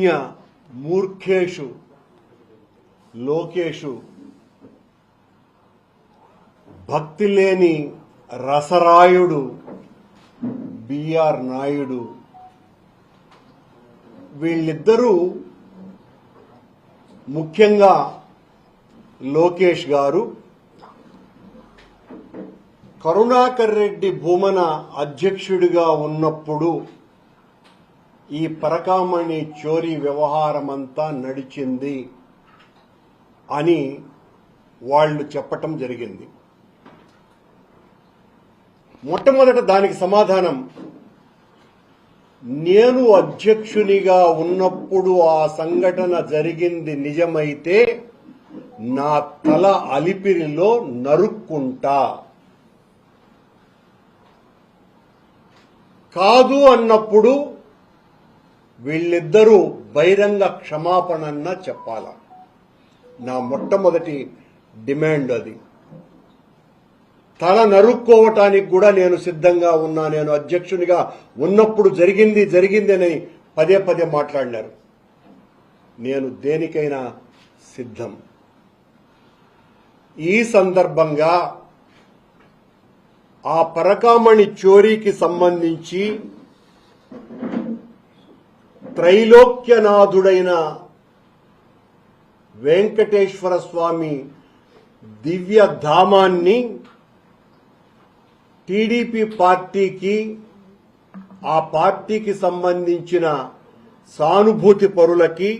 శూన్య మూర్ఖేషు లోకేషు భక్తి లేని రసరాయుడు బిఆర్ నాయుడు వీళ్ళిద్దరూ ముఖ్యంగా లోకేష్ గారు కరుణాకర్ రెడ్డి భూమన అధ్యక్షుడిగా ఉన్నప్పుడు ఈ పరకామణి చోరీ వ్యవహారమంతా నడిచింది అని వాళ్ళు చెప్పటం జరిగింది. మొట్టమొదట దానికి సమాధానం, నేను అధ్యక్షునిగా ఉన్నప్పుడు ఆ సంఘటన జరిగింది నిజమైతే నా తల అలిపిరిలో నరుక్కుంటా, కాదు అన్నప్పుడు వీళ్ళిద్దరూ బహిరంగ క్షమాపణన్నా చెప్పాల. నా మొట్టమొదటి డిమాండ్ అది. తల నరుక్కోవటానికి కూడా నేను సిద్ధంగా ఉన్నా. నేను అధ్యక్షునిగా ఉన్నప్పుడు జరిగింది అని పదే పదే మాట్లాడినారు. నేను దేనికైనా సిద్ధం. ఈ సందర్భంగా ఆ పరకామణి చోరీకి సంబంధించి త్రైలోక్యనాథుడైన వెంకటేశ్వర స్వామి దివ్యధామాన్ని టీడీపీ పార్టీకి, ఆ పార్టీకి సంబంధించిన సానుభూతి పరులకి,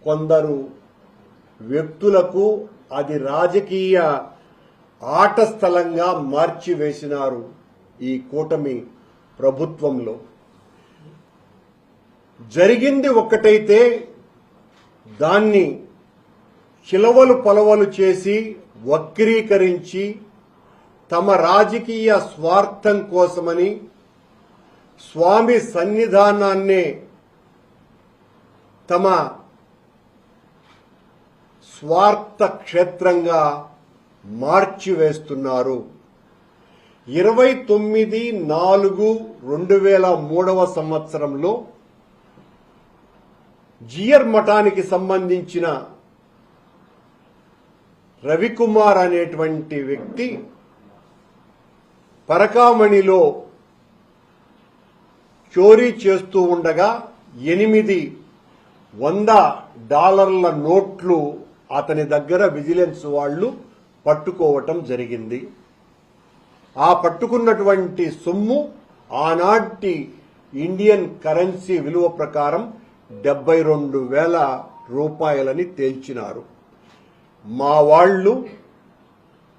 కొందరు వ్యక్తులకు అది రాజకీయ ఆట స్థలంగా మార్చివేసినారు ఈ కూటమి ప్రభుత్వంలో. జరిగింది ఒక్కటైతే దాన్ని చిలవలు పలవలు చేసి వక్రీకరించి తమ రాజకీయ స్వార్థం కోసమని స్వామి సన్నిధానాన్నే తమ స్వార్థ క్షేత్రంగా మార్చివేస్తున్నారు. 29/4/2003 సంవత్సరంలో జియర్ మఠానికి సంబంధించిన రవికుమార్ అనేటువంటి వ్యక్తి పరకామణిలో చోరీ చేస్తూ ఉండగా 8 $100 నోట్లు అతని దగ్గర విజిలెన్స్ వాళ్ళు పట్టుకోవటం జరిగింది. ఆ పట్టుకున్నటువంటి సొమ్ము ఆనాటి ఇండియన్ కరెన్సీ విలువ ప్రకారం 72,000 రూపాయలని తేల్చినారు. మా వాళ్ళు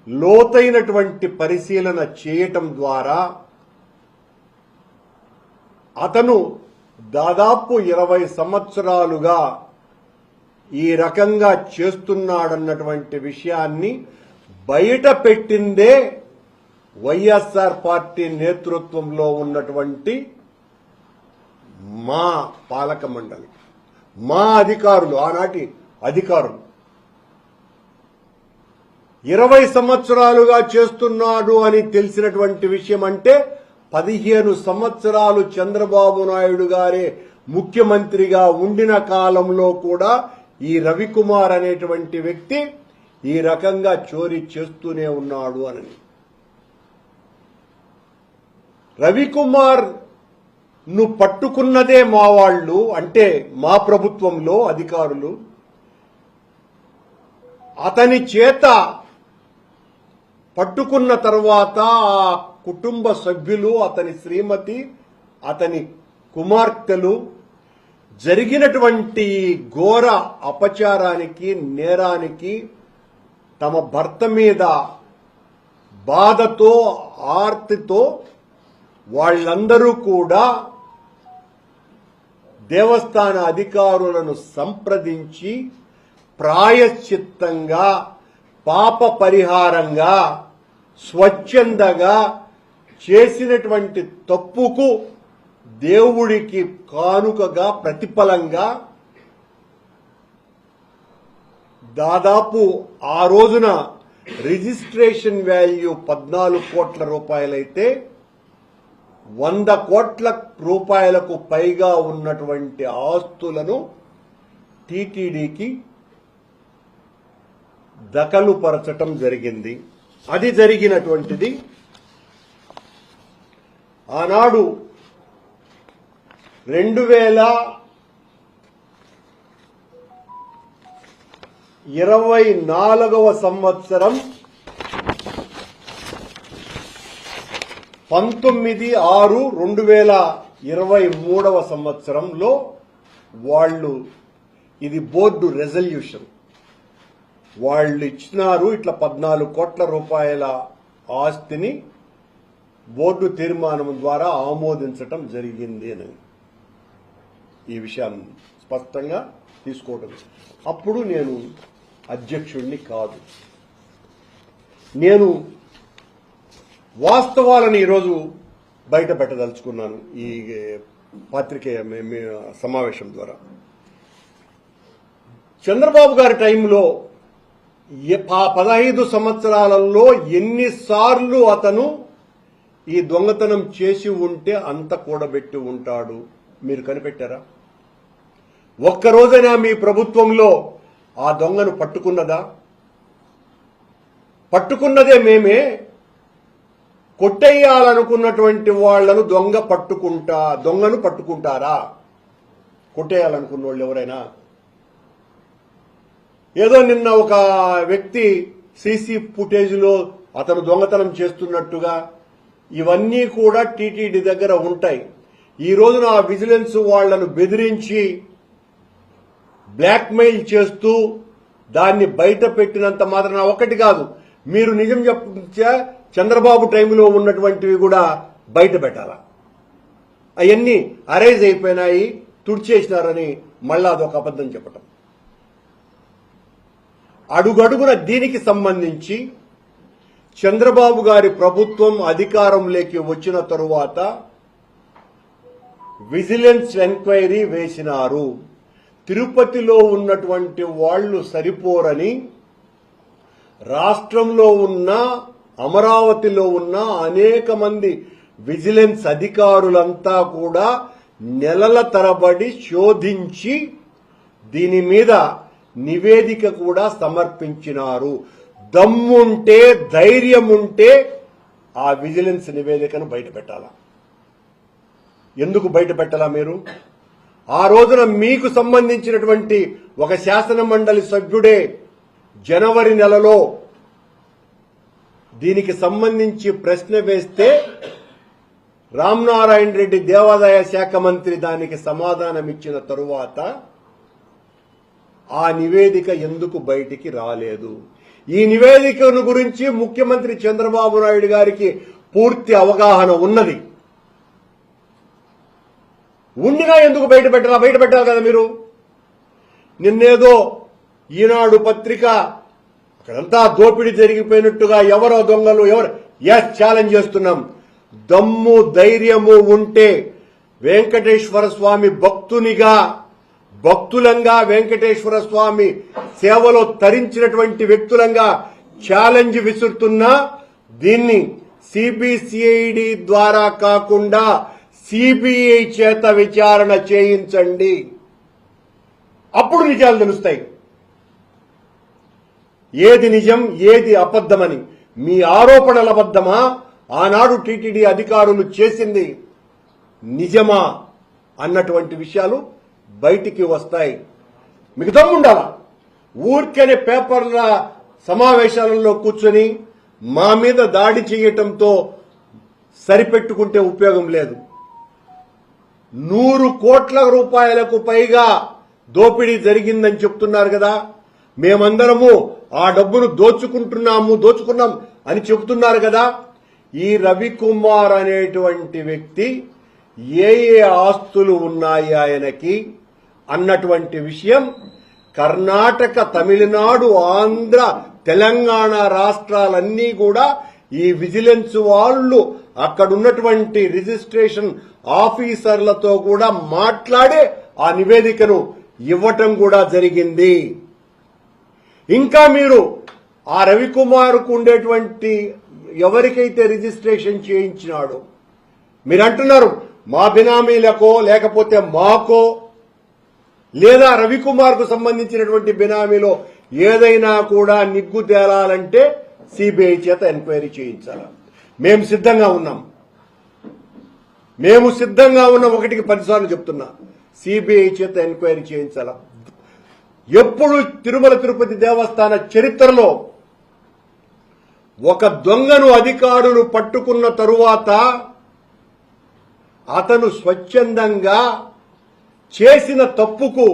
లోతైనటువంటి పరిశీలన చేయటం ద్వారా అతను దాదాపు 20 సంవత్సరాలుగా ఈ రకంగా చేస్తున్నాడన్నటువంటి విషయాన్ని బయట పెట్టిందే వైఎస్ఆర్ పార్టీ నేతృత్వంలో ఉన్నటువంటి మా పాలక మండలి, మా అధికారులు, ఆనాటి అధికారులు 20 సంవత్సరాలుగా చేస్తున్నాడు అని తెలిసినటువంటి విషయం. అంటే 15 సంవత్సరాలు చంద్రబాబు నాయుడు గారే ముఖ్యమంత్రిగా ఉండిన కాలంలో కూడా ఈ రవికుమార్ అనేటువంటి వ్యక్తి ఈ రకంగా చోరీ చేస్తూనే ఉన్నాడు అని. రవికుమార్ ను పట్టుకున్నదే మా వాళ్ళు, అంటే మా ప్రభుత్వంలో అధికారులు. అతని చేత పట్టుకున్న తర్వాత ఆ కుటుంబ సభ్యులు, అతని శ్రీమతి, అతని కుమార్తెలు జరిగినటువంటి ఘోర అపచారానికి, నేరానికి తమ భర్త మీద బాధతో, ఆర్తితో వాళ్ళందరూ కూడా దేవస్థాన అధికారులను సంప్రదించి ప్రాయశ్చిత్తంగా, పాప పరిహారంగా, స్వచ్ఛందగా చేసినటువంటి తప్పుకు దేవుడికి కానుకగా, ప్రతిఫలంగా దాదాపు ఆ రోజున రిజిస్ట్రేషన్ వాల్యూ 14 కోట్ల రూపాయలైతే 100 కోట్ల రూపాయలకు పైగా ఉన్నటువంటి ఆస్తులను టీటీడీకి దఖలుపరచటం జరిగింది. అది జరిగినటువంటిది ఆనాడు 2024వ సంవత్సరం 19/6/2023వ సంవత్సరంలో వాళ్ళు, ఇది బోర్డు రెజల్యూషన్, వాళ్ళు ఇచ్చినారు. ఇట్లా 14 కోట్ల రూపాయల ఆస్తిని బోర్డు తీర్మానం ద్వారా ఆమోదించటం జరిగింది అని ఈ విషయాన్ని స్పష్టంగా తీసుకోవడం. అప్పుడు నేను అధ్యక్షుడిని కాదు. నేను వాస్తవాలను ఈరోజు బయట పెట్టదలుచుకున్నాను ఈ పాత్రికేయ సమావేశం ద్వారా. చంద్రబాబు గారి టైంలో 15 సంవత్సరాలలో ఎన్నిసార్లు అతను ఈ దొంగతనం చేసి ఉంటే అంత కూడబెట్టి ఉంటాడు మీరు కనిపెట్టారా? ఒక్కరోజైనా మీ ప్రభుత్వంలో ఆ దొంగను పట్టుకున్నదా? పట్టుకున్నదే మేమే. కొట్టేయాలనుకున్నటువంటి వాళ్లను దొంగను పట్టుకుంటారా? కొట్టేయాలనుకున్న వాళ్ళు ఎవరైనా? ఏదో నిన్న ఒక వ్యక్తి సీసీ ఫుటేజ్లో అతను దొంగతనం చేస్తున్నట్టుగా ఇవన్నీ కూడా టీటీడీ దగ్గర ఉంటాయి. ఈ రోజున ఆ విజిలెన్స్ వాళ్లను బెదిరించి బ్లాక్మెయిల్ చేస్తూ దాన్ని బయట పెట్టినంత మాత్రాన ఒకటి కాదు, మీరు నిజం చెప్తే చంద్రబాబు టైంలో ఉన్నటువంటివి కూడా బయట పెట్టాలా? అవన్నీ అరైజ్ అయిపోయినాయి, తుడిచేసినారని మళ్ళా అదొక అబద్ధం చెప్పటం. అడుగడుగున దీనికి సంబంధించి చంద్రబాబు గారి ప్రభుత్వం అధికారంలోకి వచ్చిన తరువాత విజిలెన్స్ ఎంక్వైరీ వేసినారు. తిరుపతిలో ఉన్నటువంటి వాళ్లు సరిపోరని రాష్ట్రంలో ఉన్న, అమరావతిలో ఉన్న అనేక మంది విజిలెన్స్ అధికారులంతా కూడా నెలల తరబడి శోధించి దీని మీద నివేదిక కూడా సమర్పించినారు. దమ్ముంటే, ధైర్యం ఉంటే ఆ విజిలెన్స్ నివేదికను బయట పెట్టాలా? ఎందుకు బయట పెట్టాలా? మీరు ఆ రోజున మీకు సంబంధించినటువంటి ఒక శాసన మండలి సభ్యుడే జనవరి నెలలో దీనికి సంబంధించి ప్రశ్న వేస్తే రామనారాయణ రెడ్డి దేవాదాయ శాఖ మంత్రి దానికి సమాధానం ఇచ్చిన తరువాత ఆ నివేదిక ఎందుకు బయటికి రాలేదు? ఈ నివేదికను గురించి ముఖ్యమంత్రి చంద్రబాబు నాయుడు గారికి పూర్తి అవగాహన ఉన్నది. ఉండిగా ఎందుకు బయట పెట్టాలా? బయట పెట్టాలి కదా మీరు. నిన్నేదో ఈనాడు పత్రిక అక్కడంతా దోపిడీ జరిగిపోయినట్టుగా ఎవరో దొంగలు ఎవరు ఛాలెంజ్ చేస్తున్నాం. దమ్ము ధైర్యము ఉంటే వెంకటేశ్వర స్వామి భక్తులంగా వెంకటేశ్వర స్వామి సేవలో తరించినటువంటి వ్యక్తులంగా ఛాలెంజ్ విసురుతున్నా దీన్ని సిబిసిఐడి ద్వారా కాకుండా సిబిఐ చేత విచారణ చేయించండి. అప్పుడు నిజాలు తెలుస్తాయి, ఏది నిజం ఏది అబద్ధమని. మీ ఆరోపణల అబద్ధమా? ఆనాడు టీటీడీ అధికారులు చేసింది నిజమా అన్నటువంటి విషయాలు బయటికి వస్తాయి. మీకు దమ్ముండాలా? ఊరికనే పేపర్ల సమావేశాలలో కూర్చొని మా మీద దాడి చేయటంతో సరిపెట్టుకుంటే ఉపయోగం లేదు. 100 కోట్ల రూపాయలకు పైగా దోపిడీ జరిగిందని చెప్తున్నారు కదా. మేమందరము ఆ డబ్బును దోచుకున్నాం అని చెబుతున్నారు కదా. ఈ రవికుమార్ అనేటువంటి వ్యక్తి ఏ ఆస్తులు ఉన్నాయి ఆయనకి అన్నటువంటి విషయం కర్ణాటక, తమిళనాడు, ఆంధ్ర, తెలంగాణ రాష్ట్రాలన్నీ కూడా ఈ విజిలెన్స్ వాళ్ళు అక్కడున్నటువంటి రిజిస్ట్రేషన్ ఆఫీసర్లతో కూడా మాట్లాడే ఆ నివేదికను ఇవ్వటం కూడా జరిగింది. ఇంకా మీరు ఆ రవికుమార్కు ఉండేటువంటి ఎవరికైతే రిజిస్ట్రేషన్ చేయించినాడో మీరు అంటున్నారు మా బినామీలకో లేకపోతే మాకో లేదా రవికుమార్కు సంబంధించినటువంటి బినామీలో ఏదైనా కూడా నిగ్గు తేలాలంటే సిబిఐ చేత ఎంక్వైరీ చేయించాలి. మేము సిద్ధంగా ఉన్నాం. ఒకటికి 10 సార్లు చెప్తున్నా, సిబిఐ చేత ఎంక్వైరీ చేయించాల. ఎప్పుడు తిరుమల తిరుపతి దేవస్థాన చరిత్రలో ఒక దొంగను అధికారులు పట్టుకున్న తరువాత అతను స్వచ్ఛందంగా చేసిన తప్పుకు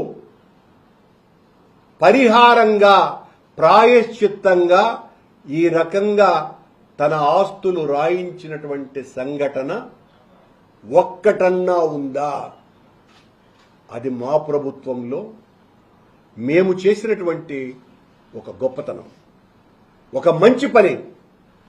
పరిహారంగా ప్రాయశ్చిత్తంగా ఈ రకంగా తన ఆస్తులు రాయించినటువంటి సంఘటన ఒక్కటన్నా ఉందా? అది మా ప్రభుత్వంలో మేము చేసినటువంటి ఒక గొప్పతనం, ఒక మంచి పని.